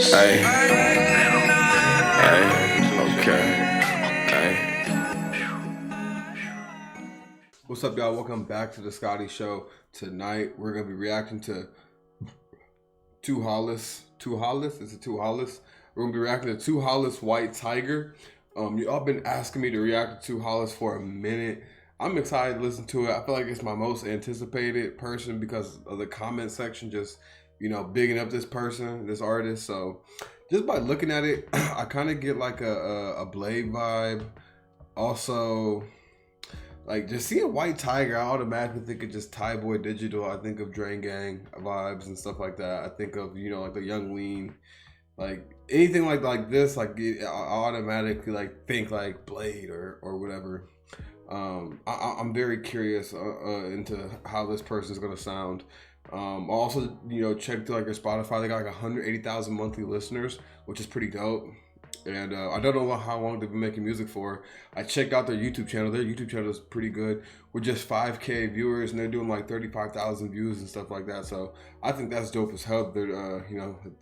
Hey, okay. Hey. What's up, y'all? Welcome back to the Scotty Show. Tonight we're gonna be reacting to 2hollis. 2hollis? Is it 2hollis? We're gonna be reacting to 2hollis White Tiger. Y'all been asking me to react to 2hollis for a minute. I'm excited to listen to it. I feel like it's my most anticipated person because of the comment section, just bigging up this person, this artist. So just by looking at it, I kind of get like a Blade vibe. Also, like just seeing White Tiger, I automatically think of just Thai Boy Digital. I think of Drain Gang vibes and stuff like that. I think of like the Young Lean, like anything like this. Like I automatically like think like Blade or whatever. I'm very curious into how this person is gonna sound. Also, check like their Spotify. They got like 180,000 monthly listeners, which is pretty dope. And I don't know how long they've been making music for. I checked out their YouTube channel. Their YouTube channel is pretty good. With just 5K viewers, and they're doing like 35,000 views and stuff like that. So I think that's dope as hell. They're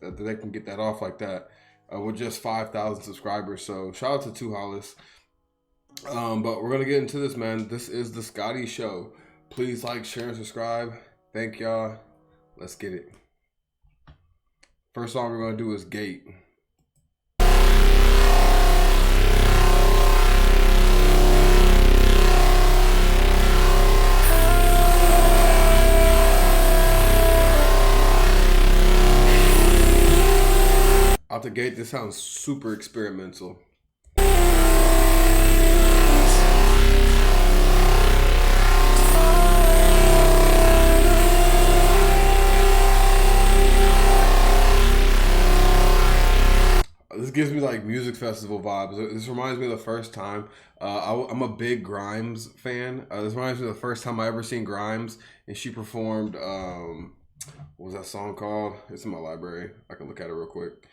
that they can get that off like that with just 5,000 subscribers. So shout out to 2hollis. But we're gonna get into this, man. This is the Scotty Show. Please like, share, and subscribe. Thank y'all. Let's get it. First song we're gonna do is Gate. Out the gate, this sounds super experimental. This gives me like music festival vibes. This reminds me of the first time. I'm a big Grimes fan. This reminds me of the first time I ever seen Grimes, and she performed. What was that song called? It's in my library. I can look at it real quick.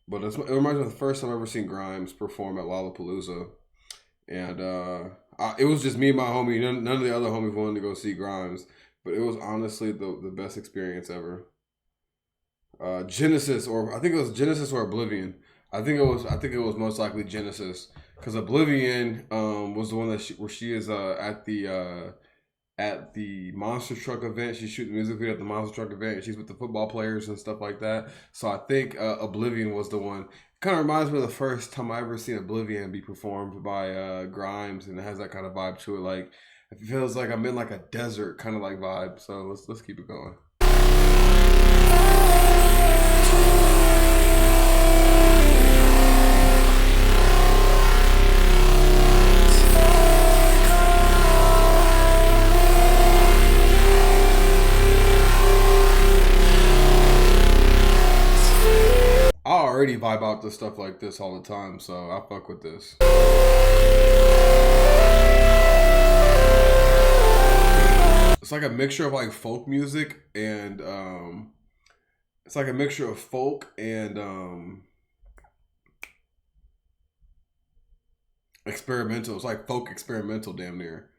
But it reminds me of the first time I ever seen Grimes perform at Lollapalooza, and it was just me and my homie. None of the other homies wanted to go see Grimes, but it was honestly the best experience ever. Genesis, or I think it was Genesis or Oblivion. I think it was most likely Genesis, because Oblivion was the one that where she is at the monster truck event. She's shooting music video at the monster truck event, and she's with the football players and stuff like that. So I think Oblivion was the one. Kind of reminds me of the first time I ever seen Oblivion be performed by Grimes, and it has that kind of vibe to it. Like it feels like I'm in like a desert kind of like vibe. So let's keep it going. I already vibe out to stuff like this all the time, so I fuck with this. It's like a mixture of like folk music and it's like a mixture of folk and experimental. It's like folk experimental, damn near.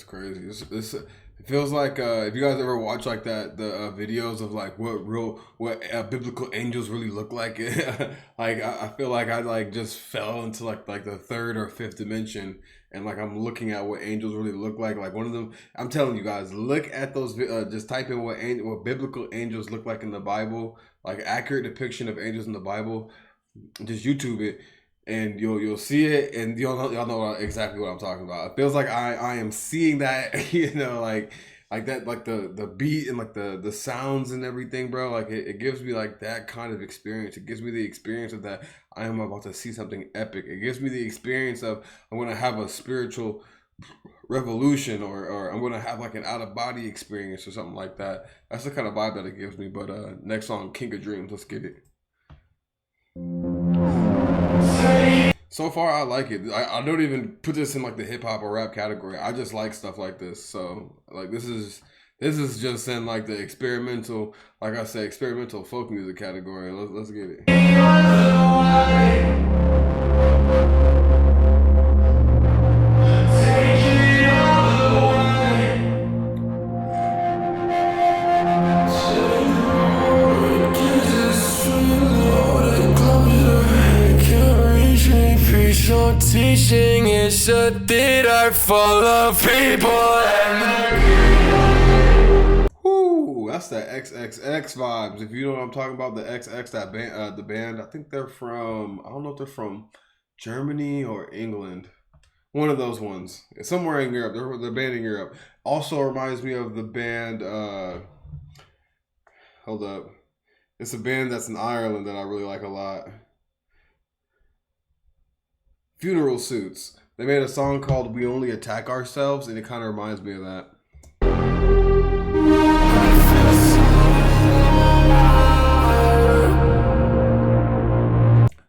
Crazy. It feels like if you guys ever watch like the videos of like what biblical angels really look like, like I feel like I like just fell into like the third or fifth dimension, and like I'm looking at what angels really look like. Like one of them, I'm telling you guys, look at those. Just type in what biblical angels look like in the Bible, like accurate depiction of angels in the Bible. Just YouTube it. And you'll see it, and y'all know exactly what I'm talking about. It feels like I am seeing that, like that, like the beat and like the sounds and everything, bro. Like it gives me like that kind of experience. It gives me the experience of that I am about to see something epic. It gives me the experience of I'm gonna have a spiritual revolution, or I'm gonna have like an out of body experience or something like that. That's the kind of vibe that it gives me. But next song, King of Dreams. Let's get it. So far, I like it. I don't even put this in like the hip hop or rap category. I just like stuff like this. So like this is just in like the experimental, like I said, experimental folk music category. Let's get it. Teaching is a theater full of people Whoo, that's the XXX vibes. If you know what I'm talking about, the XX, that band, the band. I think they're from. I don't know if they're from Germany or England. One of those ones. It's somewhere in Europe. They're band in Europe. Also reminds me of the band. Hold up. It's a band that's in Ireland that I really like a lot. Funeral Suits. They made a song called "We Only Attack Ourselves," and it kind of reminds me of that.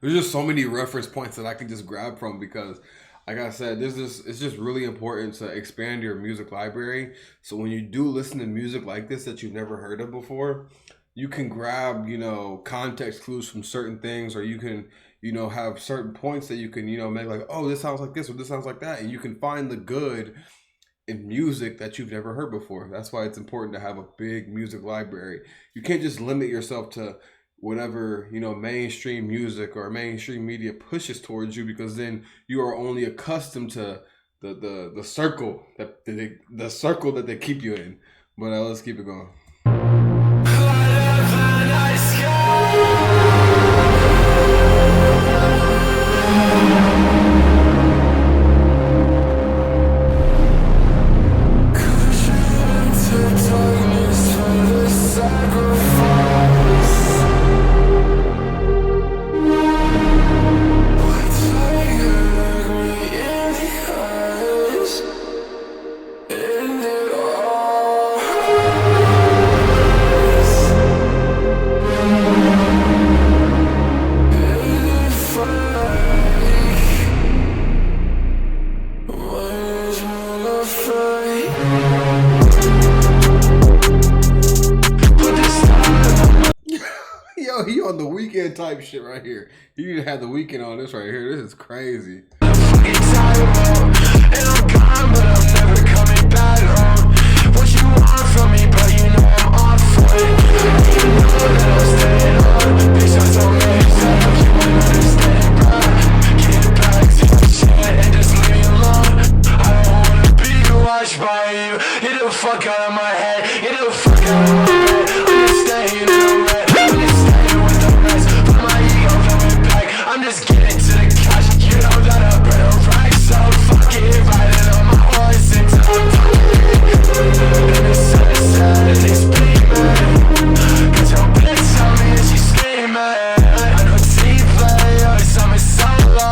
There's just so many reference points that I can just grab from because, like I said, it's just really important to expand your music library. So when you do listen to music like this that you've never heard of before, you can grab, context clues from certain things, or you can, have certain points that you can, make like, oh, this sounds like this or this sounds like that. And you can find the good in music that you've never heard before. That's why it's important to have a big music library. You can't just limit yourself to whatever, mainstream music or mainstream media pushes towards you, because then you are only accustomed to the circle that they keep you in. But let's keep it going. Yo, he on the weekend type shit right here. You need to have the weekend on this right here. This is crazy. Get the fuck out of my head. Get the fuck out of my bed. I'm just staying in the red. I'm just staying with the rest. Put my ego flowing back. I'm just getting to the cash. You know that I burn a rack. So fuck it. Riding on my horse until I'm fucking in the sunset. And it's beaming. Cause your bitch tell me that she's screaming. I know T-players. I'm solo.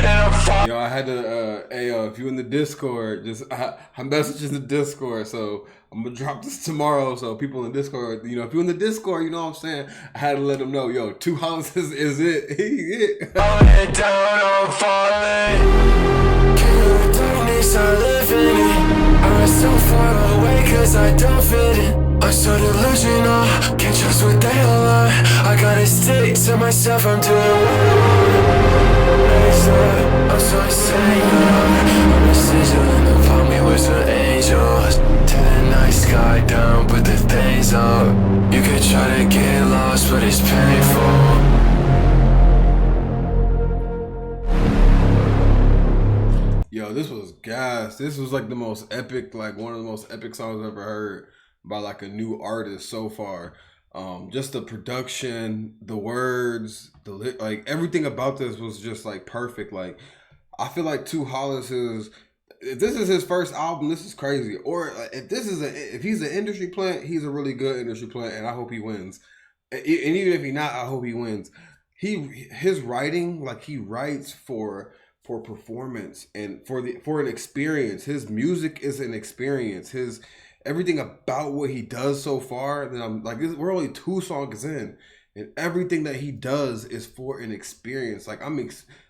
And I'm fucking. Yo, I had to, if you in the Discord, I message in the Discord, so I'm gonna drop this tomorrow. So people in the Discord, if you're in the Discord, you know what I'm saying. I had to let them know, yo, 2hollis is it. Falling down, I'm falling. Can't the darkness I live in it. I run so far away cause I don't fit in. I'm so delusional, can't trust what they lie. I gotta stick to myself, I'm doing I'm so insane, I'm a sigil and upon me with some angels. To the night sky down, put the things up. You could try to get lost, but it's painful. Yo, this was gas. This was like the most epic, like one of the most epic songs I've ever heard by like a new artist so far. Just the production, the words, like everything about this was just like perfect. Like I feel like 2hollis is, if this is his first album, this is crazy. Or if he's an industry plant, he's a really good industry plant, and I hope he wins. And even if he's not, I hope he wins. His writing, like he writes for performance and for an experience. His music is an experience. Everything about what he does so far, that I'm like, we're only 2 songs in, and everything that he does is for an experience. Like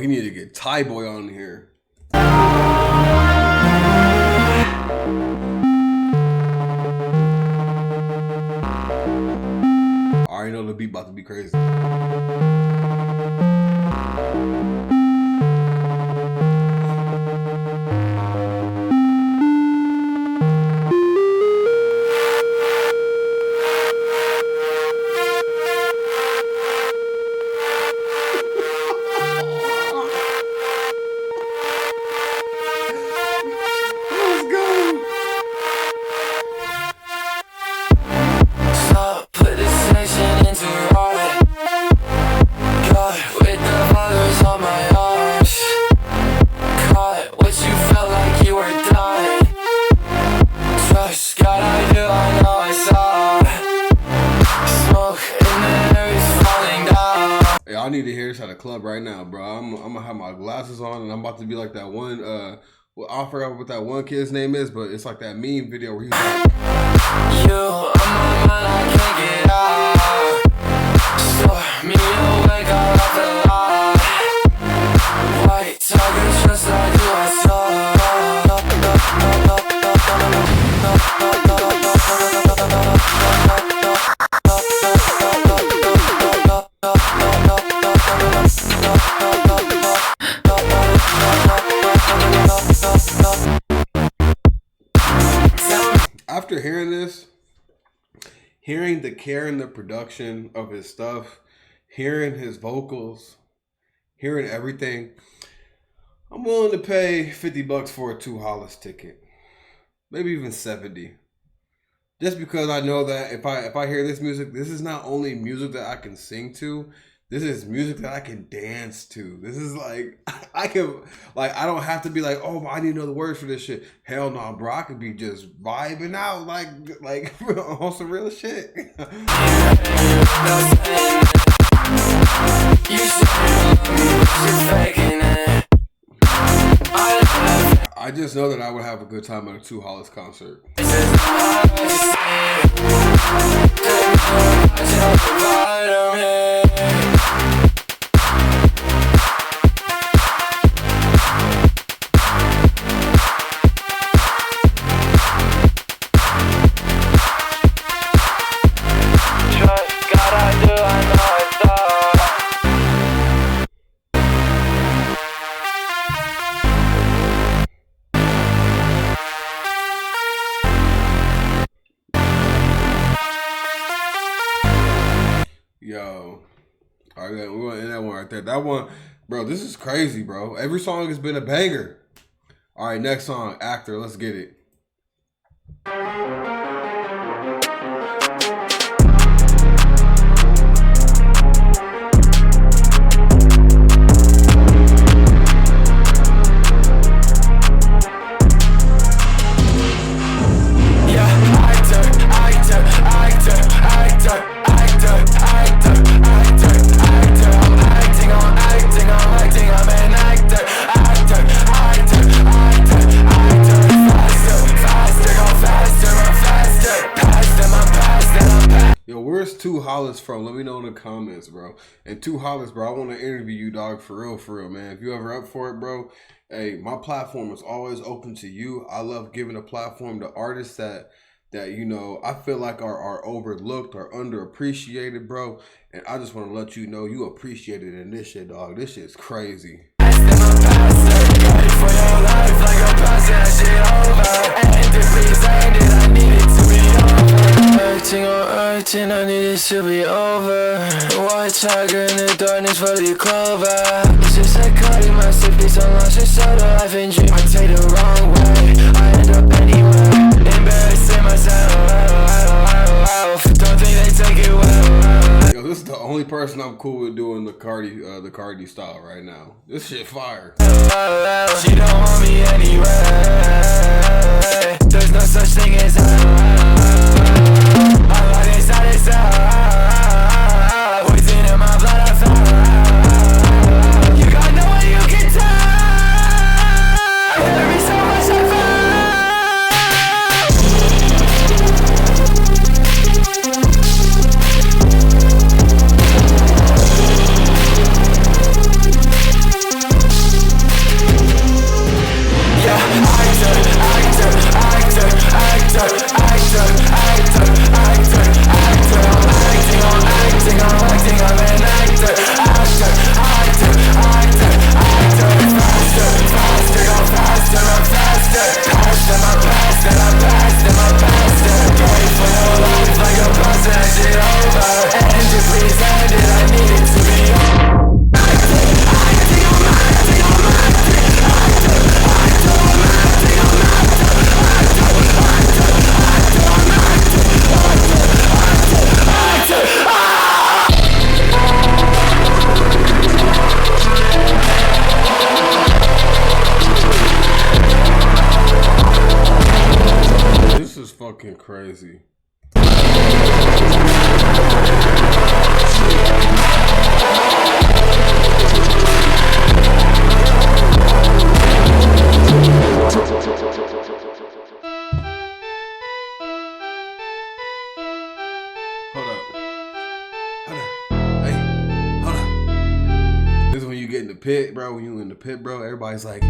He need to get Thai Boy on here. I already know the beat about to be crazy. I need to hear this at a club right now, bro. I'm gonna have my glasses on and I'm about to be like that one. Well, I forgot what that one kid's name is, but it's like that meme video where he's like, "You on my mind, I can't get out. Store me away, got off the line. White tiger, just like you, I saw." After hearing this, hearing the care and the production of his stuff, hearing his vocals, hearing everything, I'm willing to pay $50 for a 2hollis ticket. Maybe even 70. Just because I know that if I hear this music, this is not only music that I can sing to, this is music that I can dance to. This is like, I don't have to be like, oh, I need to know the words for this shit. Hell no, bro. I could be just vibing out like on some real shit. I just know that I would have a good time at a 2hollis concert. Yo, all right, we're gonna end that one right there. That one, bro, this is crazy, bro. Every song has been a banger. All right, next song, Actor. Let's get it. Where's 2hollis from? Let me know in the comments, bro. And 2hollis, bro, I want to interview you, dog, for real, man. If you ever up for it, bro, hey, my platform is always open to you. I love giving a platform to artists that you know I feel like are overlooked or underappreciated, bro. And I just want to let you know you appreciate it in this shit, dog. This shit's crazy. I need it to be over. White tiger in the darkness for the clover. It's just like cutting my safety so long, since so the life and dream. I take the wrong way, I end up anywhere. Embarrassing myself, don't think they take it well. Yo, this is the only person I'm cool with doing the Cardi style right now. This shit fire. She don't want me anyway. There's no such thing as I'm like inside out. Poison in my blood, I found. You got no one you can tell. There is so much I fucking crazy. This is when you get in the pit, bro. When you in the pit, bro, everybody's like,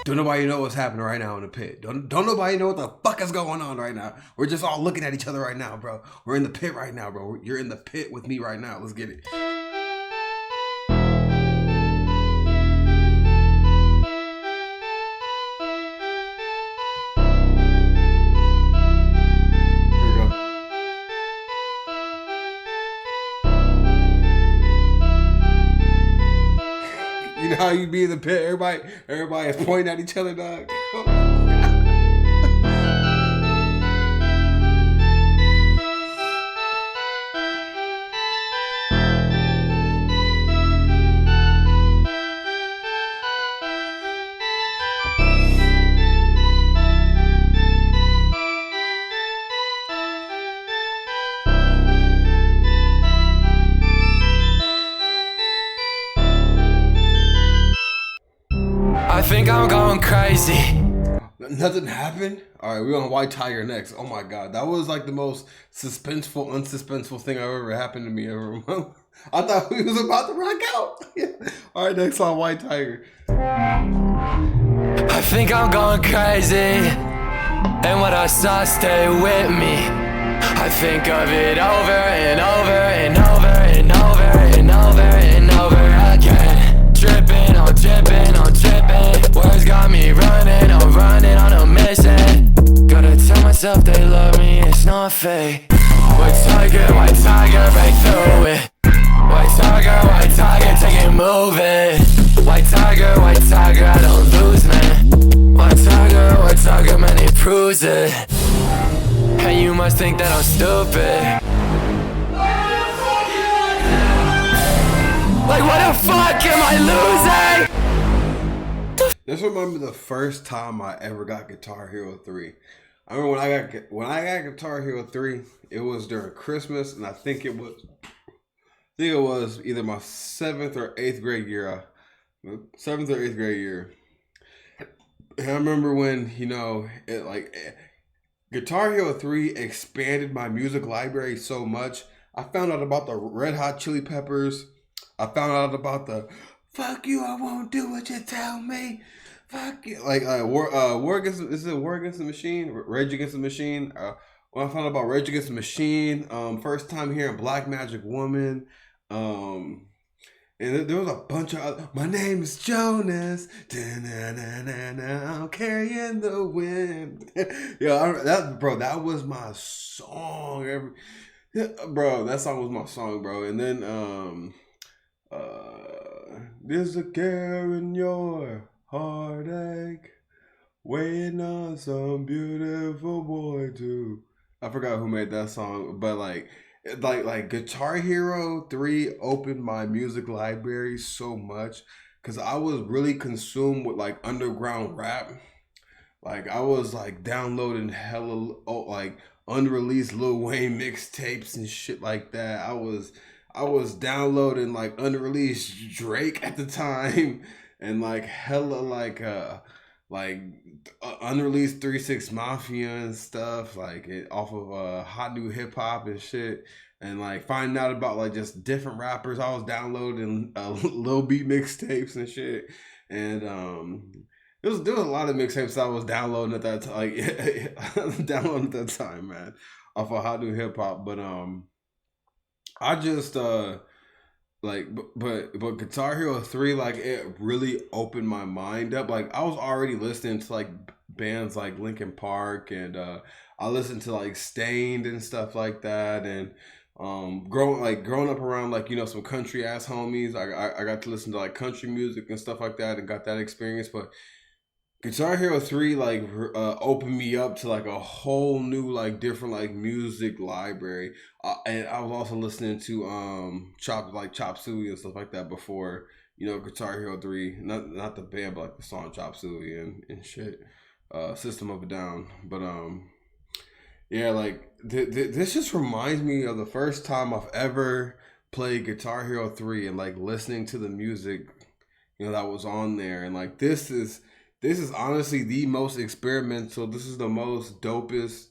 don't nobody know what's happening right now in the pit. Don't nobody know what the fuck is going on right now. We're just all looking at each other right now, bro. We're in the pit right now, bro. You're in the pit with me right now. Let's get it. You know how you be in the pit, everybody is pointing at each other, dog. I think I'm going crazy. Nothing happened? Alright, we're on White Tiger next. Oh my god, that was like the most unsuspenseful thing I've ever happened to me ever. I thought we was about to rock out. Alright, next on White Tiger. I think I'm going crazy, and what I saw stay with me. I think of it over and over and over and over and over and over again. Dripping, I'm dripping, I'm dripping. Words got me running, I'm running on a mission. Gotta tell myself they love me, it's not fake. White tiger, break through it. White tiger, take it moving. White tiger, I don't lose, man. White tiger, man, it proves it. And you must think that I'm stupid. Like, what the fuck am I losing? This remember the first time I ever got Guitar Hero 3. I remember when I got Guitar Hero 3, it was during Christmas, and I think it was either my 7th or 8th grade year. 7th or 8th grade year. And I remember when, Guitar Hero 3 expanded my music library so much. I found out about the Red Hot Chili Peppers. I found out about the "fuck you, I won't do what you tell me." Fuck you, War Against the Machine, Rage Against the Machine. When I found out about Rage Against the Machine, first time hearing Black Magic Woman, and there was a bunch of other. My name is Jonas. I'm carrying the wind. That was my song. Yeah, bro, that song was my song, bro. And then there's a care in your heartache, waiting on some beautiful boy too. I forgot who made that song, but like Guitar Hero 3 opened my music library so much because I was really consumed with like underground rap. Like I was like downloading hella like unreleased Lil Wayne mixtapes and shit like that. I was downloading like unreleased Drake at the time and like hella like unreleased 3 6 Mafia and stuff like off of hot new hip hop and shit. And like finding out about like just different rappers, I was downloading Lil Beat mixtapes and shit. And there was a lot of mixtapes I was downloading at that time, like downloading at that time, man, off of hot new hip hop. But I just but Guitar Hero 3, like it really opened my mind up. Like I was already listening to like bands like Linkin Park, and I listened to like Stained and stuff like that. And growing up around like some country ass homies, I got to listen to like country music and stuff like that and got that experience. But Guitar Hero 3 like opened me up to like a whole new like different like music library. And I was also listening to Chop Suey and stuff like that before, Guitar Hero 3. Not the band, but like the song Chop Suey and shit. System of a Down. But yeah, like this just reminds me of the first time I've ever played Guitar Hero 3 and like listening to the music, that was on there. And like this is honestly the most experimental. This is the most dopest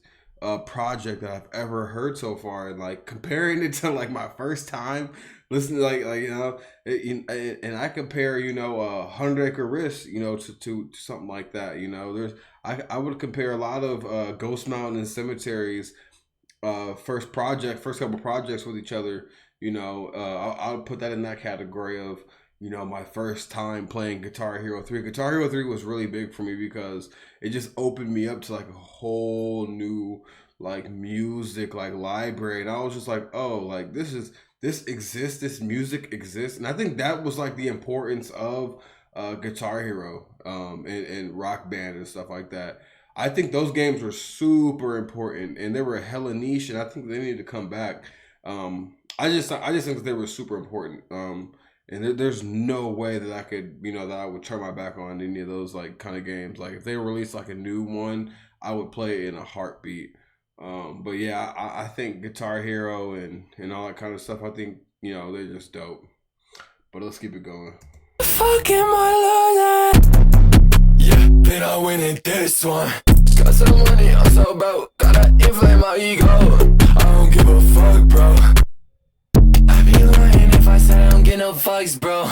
project that I've ever heard so far. And like comparing it to like my first time listening, and I compare 100 Acre Risk, to something like that. I would compare a lot of Ghost Mountain and Cemetery's first couple projects with each other. I'll put that in that category of my first time playing Guitar Hero 3. Guitar Hero 3 was really big for me because it just opened me up to like a whole new like music like library. And I was just like, oh, like this exists, this music exists. And I think that was like the importance of Guitar Hero and Rock Band and stuff like that. I think those games were super important and they were hella niche, and I think they need to come back. I just think that they were super important. And there's no way that I could, that I would turn my back on any of those like kind of games. Like if they released like a new one, I would play it in a heartbeat. But yeah, I think Guitar Hero and all that kind of stuff, I think, they're just dope. But let's keep it going. Fucking my lord, yeah, been I winning this one. Got some money, I'm so broke. Gotta inflate my ego. I don't give a fuck, bro. I be lying if I say I don't get no fucks, bro.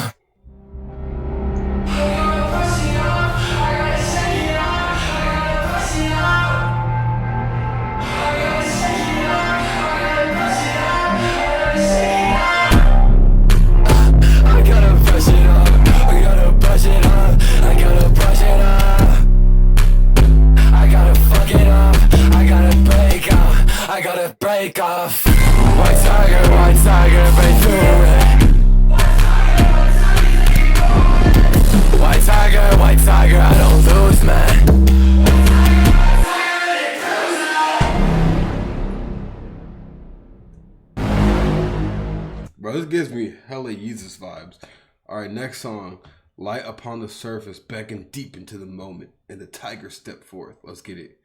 I gotta break off. White tiger, break through it. White tiger, I don't lose, man. Bro, this gives me hella Yeezus vibes. Alright, next song. Light upon the surface, beckon deep into the moment, and the tiger stepped forth. Let's get it.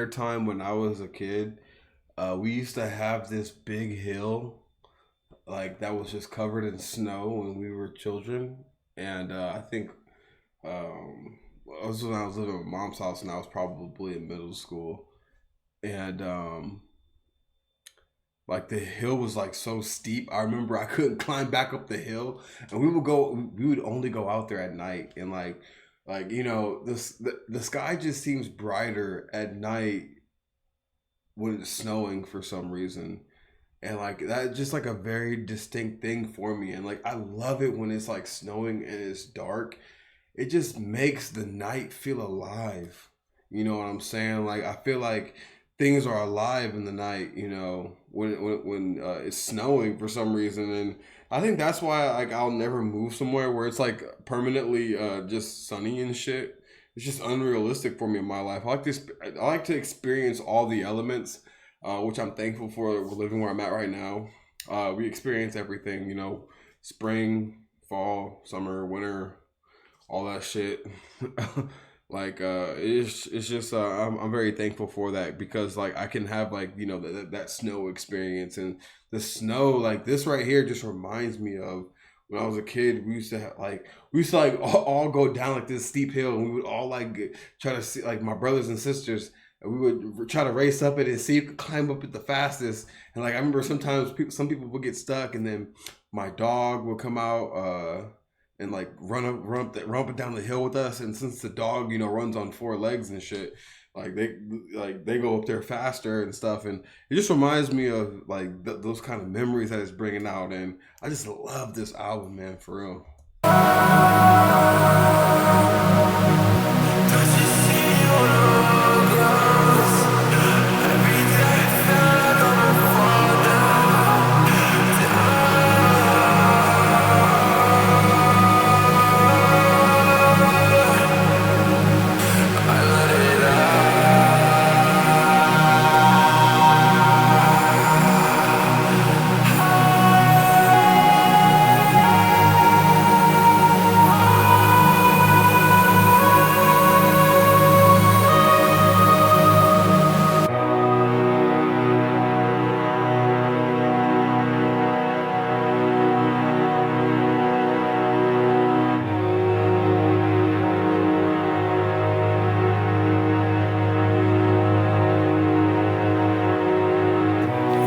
time when I was a kid, we used to have this big hill like that was just covered in snow when we were children, and I think it was when I was living with mom's house, and I was probably in middle school, and like the hill was like so steep. I remember I couldn't climb back up the hill, and we would only go out there at night, and like you know the sky just seems brighter at night when it's snowing for some reason. And like that's just like a very distinct thing for me. And like I love it when it's like snowing and it's dark. It just makes the night feel alive. You know what I'm saying? Like I feel like things are alive in the night, you know, when it's snowing for some reason. And I think that's why like I'll never move somewhere where it's like permanently just sunny and shit. It's just unrealistic for me in my life. I like to experience all the elements, which I'm thankful for. We're living where I'm at right now. We experience everything, you know, spring, fall, summer, winter, all that shit. Like it's just I'm very thankful for that, because like I can have like, you know, that snow experience. And the snow, like this right here, just reminds me of when I was a kid. We used to all go down like this steep hill, and we would all like try to see, like my brothers and sisters, and we would try to race up it and see who could climb up it the fastest. And like I remember sometimes some people would get stuck, and then my dog would come out and like run up down the hill with us. And since the dog, you know, runs on four legs and shit, like they go up there faster and stuff. And it just reminds me of like those kind of memories that it's bringing out. And I just love this album, man, for real.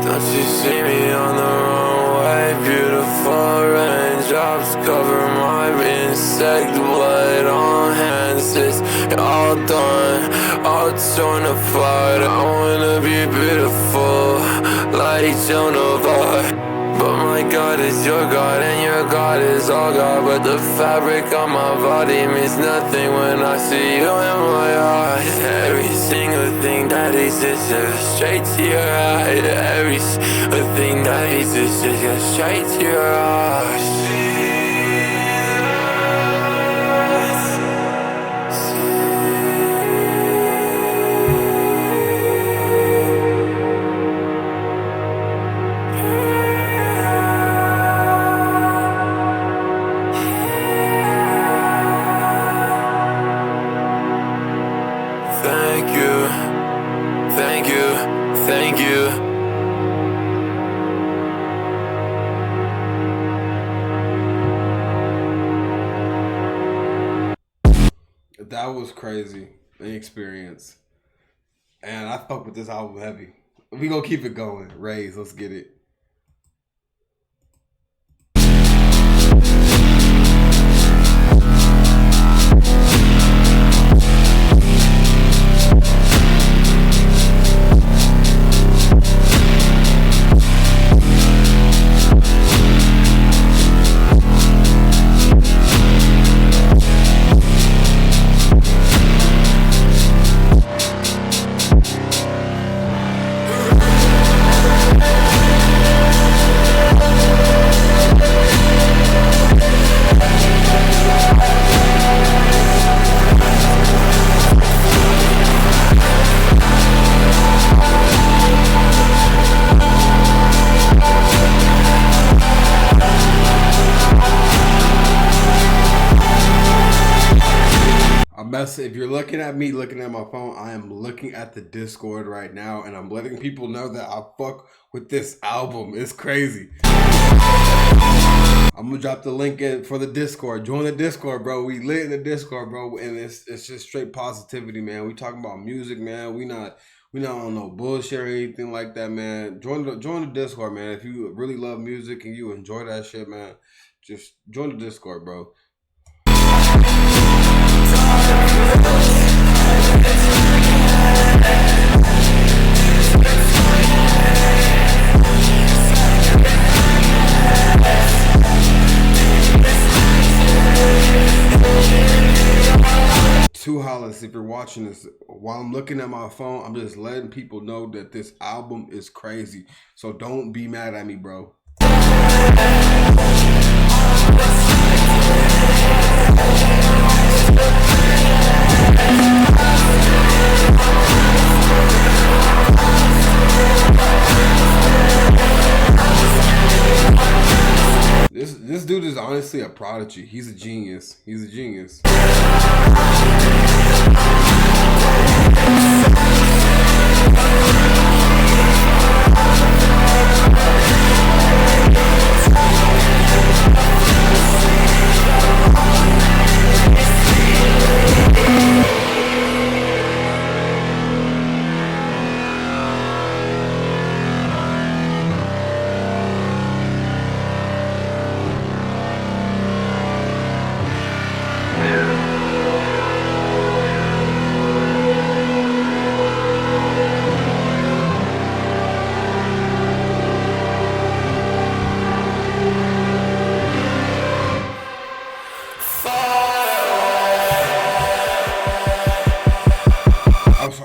Don't you see me on the runway? Beautiful raindrops cover my insect blood on hands. It's all done, all torn apart. I wanna be beautiful, like Joan of Arc. But my God is your God, and your God is all God. But the fabric on my body means nothing when I see you in my eyes. Every single thing that exists goes straight to your eyes. Every single thing that exists just goes straight to your eyes. Thank you, thank you, thank you. That was crazy, an experience. And I fuck with this album heavy. We gonna keep it going. Raise, let's get it. If you're looking at me looking at my phone, I am looking at the Discord right now, and I'm letting people know that I fuck with this album. It's crazy. I'm gonna drop the link in for the Discord. Join the Discord, bro. We lit in the Discord, bro, and it's just straight positivity, man. We talking about music, man. We not on no bullshit or anything like that, man. Join the Discord, man. If you really love music and you enjoy that shit, man, just join the Discord, bro. 2hollis, if you're watching this, while I'm looking at my phone, I'm just letting people know that this album is crazy. So don't be mad at me, bro. This dude is honestly a prodigy. He's a genius. He's a genius.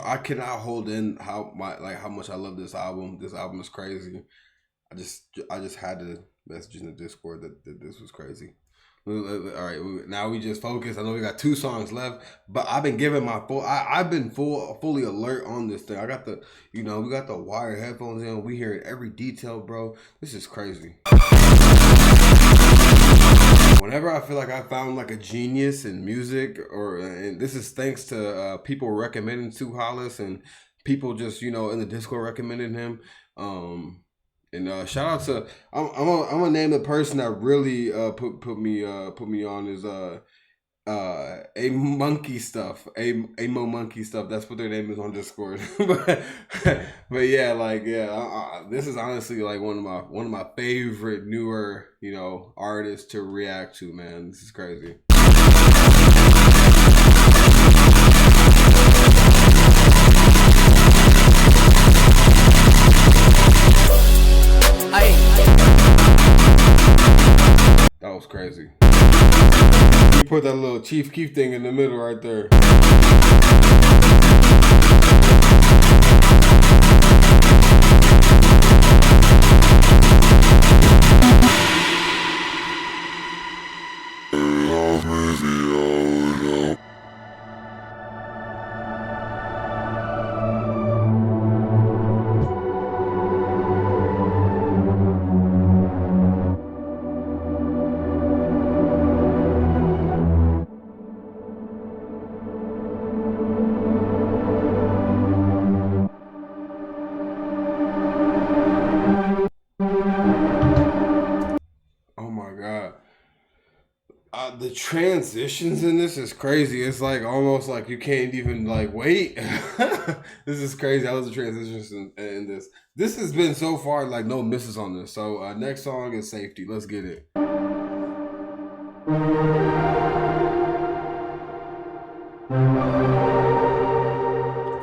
I cannot hold in how much I love this album. This album is crazy. I just had to message in the Discord that this was crazy. All right, now we just focus. I know we got 2 songs left, but I've been giving my full. I've been fully alert on this thing. I got the, we got the wired headphones in. We hearing every detail, bro. This is crazy. Whenever I feel like I found like a genius in music, and this is thanks to people recommending 2hollis and people just in the Discord recommending him. And shout out to I'm gonna name the person that really put me on is a monkey stuff, a mo monkey stuff. That's what their name is on Discord. but yeah, this is honestly like one of my favorite newer artists to react to, man. This is crazy. That was crazy. You put that little Chief Keef thing in the middle right there. The transitions in this is crazy. It's like almost like you can't even like wait. This is crazy. I love the transitions in this. This has been so far like no misses on this. So next song is Safety. Let's get it.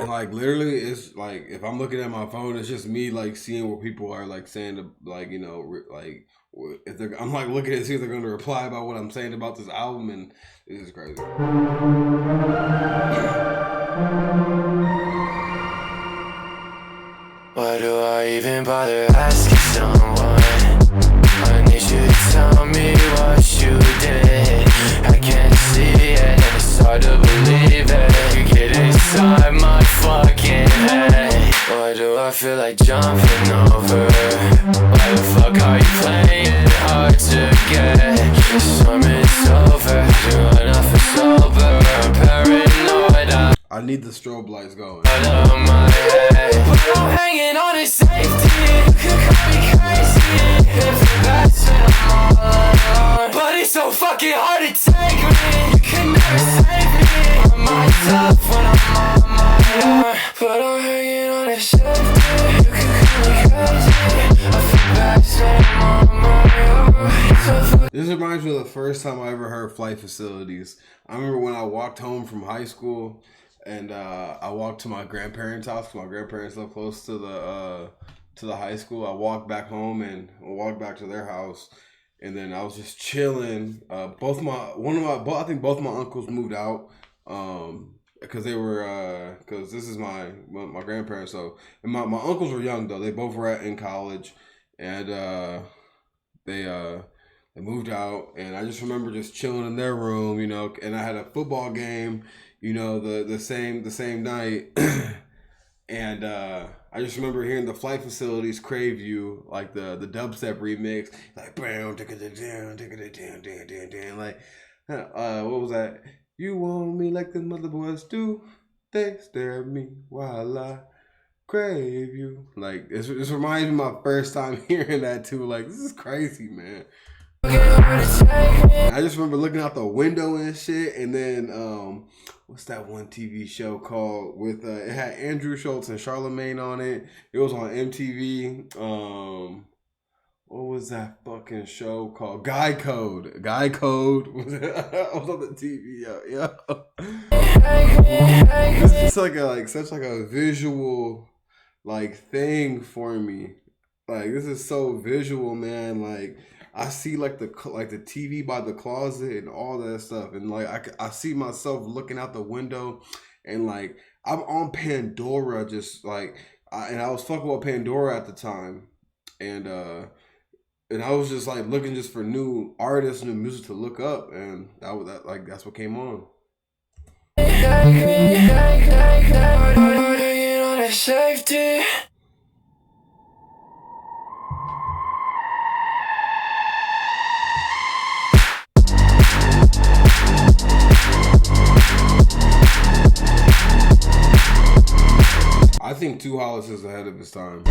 And like literally, it's like if I'm looking at my phone, it's just me like seeing what people are like saying, like like. If I'm like looking to see if they're going to reply about what I'm saying about this album, and this is crazy. Why do I even bother asking someone? I need you to tell me what you did. I can't see it, and it's hard to believe it. You get inside my fucking head. Why do I feel like jumping over? Why the fuck are you playing it hard to get? Summer's over, you're enough for sober. I'm paranoid. I need the strobe lights going. But I'm hanging on to safety. You could call me crazy if you're best when I'm all alone. But it's so fucking hard to take me. You can never save me. I'm myself when I'm on my own. But I'm hanging on to safety. You could call me crazy. I feel best when I'm on my own. This reminds me of the first time I ever heard Flight Facilities. I remember when I walked home from high school and I walked to my grandparents' house because my grandparents live close to the high school. I walked back home and walked back to their house, and then I was just chilling. I think both of my uncles moved out because this is my grandparents. So, and my uncles were young though. They both were in college, and they moved out, and I just remember just chilling in their room, you know, and I had a football game, you know, the same night, and I just remember hearing the Flight Facilities Crave You, like the dubstep remix, like bam, like what was that? You want me like the mother boys do? They stare at me while I crave you. Like this reminds me of my first time hearing that too. Like this is crazy, man. I just remember looking out the window and shit, and then what's that one TV show called with it had Andrew Schultz and Charlemagne on it. It was on MTV. What was that fucking show called? Guy Code. Guy Code was on the TV. Yeah. It's like such a visual like thing for me. Like this is so visual, man. Like I see like the TV by the closet and all that stuff, and like I see myself looking out the window, and like I'm on Pandora, just like and I was fucking with Pandora at the time, and I was just like looking just for new artists, new music to look up, and that's what came on. Safety. I think 2hollis is ahead of his time.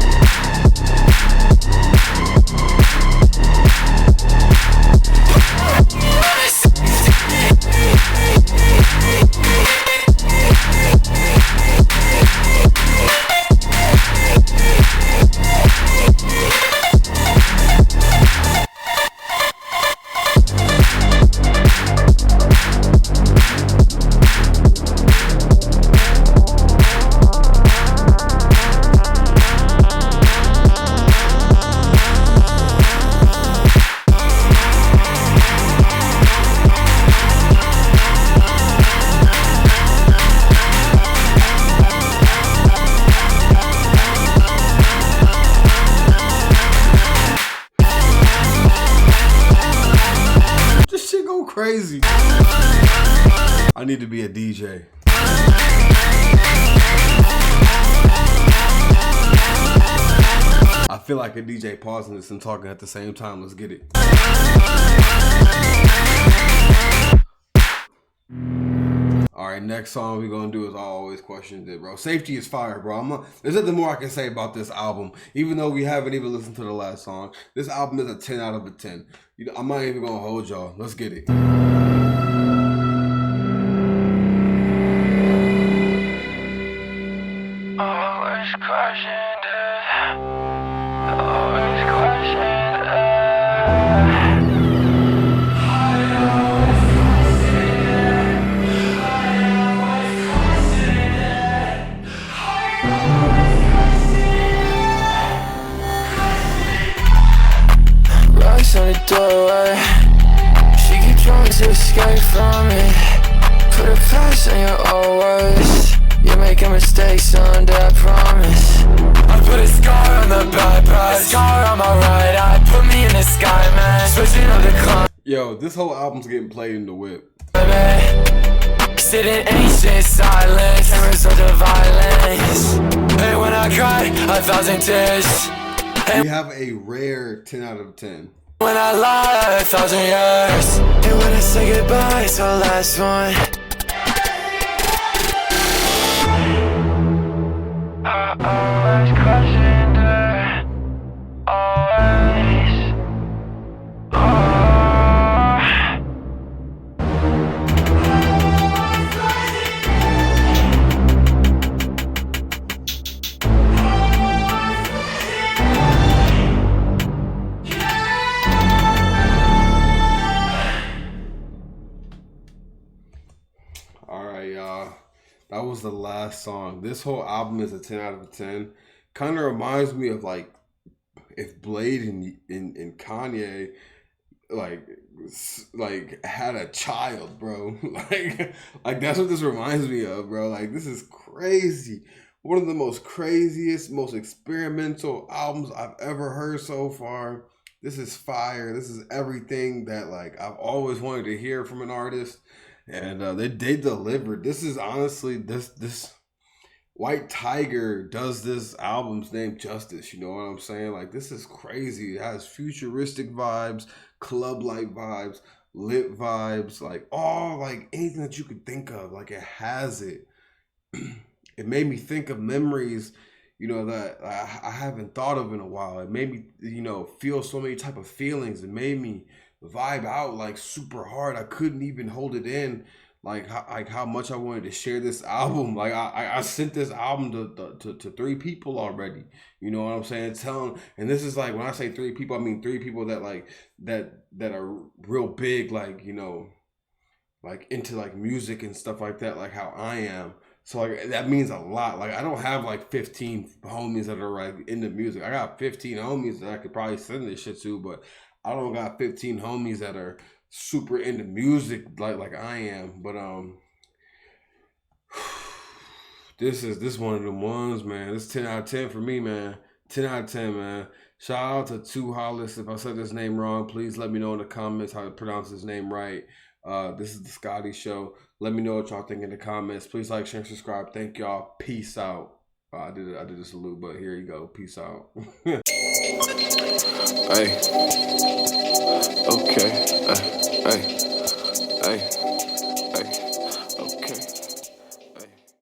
Crazy. I need to be a DJ. I feel like a DJ pausing this and talking at the same time. Let's get it. Alright, next song we're gonna do is I Always Questioned It, bro. Safety is fire, bro. There's nothing more I can say about this album. Even though we haven't even listened to the last song, this album is a 10 out of a 10. You know, I'm not even gonna hold y'all. Let's get it. Always questioned it. Always questioned it. Rocks on the doorway. She keep trying to escape from it. Put a pass on your always. You're making mistakes under promise. I put a scar on the bad part, a scar on my right eye. Put me in the sky, man. Switching up the climb. Yo, this whole album's getting played in the whip. Sit in ancient silence and resort to violence. Hey, when I cry, 1,000 tears. We have a rare 10 out of 10. When I lie, 1,000 years. And when I say goodbye, it's the last one. right, y'all. That was the last song. This whole album is a 10 out of 10. Kind of reminds me of like if Blade and Kanye like had a child, bro. like that's what this reminds me of, bro. Like this is crazy. One of the most craziest, most experimental albums I've ever heard so far. This is fire. This is everything that like I've always wanted to hear from an artist, and they delivered. This is honestly this White Tiger does this album's name justice. You know what I'm saying? Like this is crazy. It has futuristic vibes, club-like vibes, lit vibes, like all like anything that you could think of. Like it has it. It made me think of memories, you know, that I haven't thought of in a while. It made me, you know, feel so many type of feelings. It made me vibe out like super hard. I couldn't even hold it in, like how much I wanted to share this album. Like I sent this album to 3 people already. You know what I'm saying? And this is like when I say 3 people, I mean 3 people that like that are real big, like, you know, like into like music and stuff like that, like how I am. So like that means a lot. Like I don't have like 15 homies that are like into music. I got 15 homies that I could probably send this shit to, but I don't got 15 homies that are super into music like I am. But this one of them ones, man. This 10 out of 10 for me, man. 10 out of 10, man. Shout out to 2hollis. If I said his name wrong, please let me know in the comments how to pronounce his name right. This is the Scotty Show. Let me know what y'all think in the comments. Please like, share, and subscribe. Thank y'all. Peace out. I did a salute, but here you go. Peace out. Hey. Okay. Hey.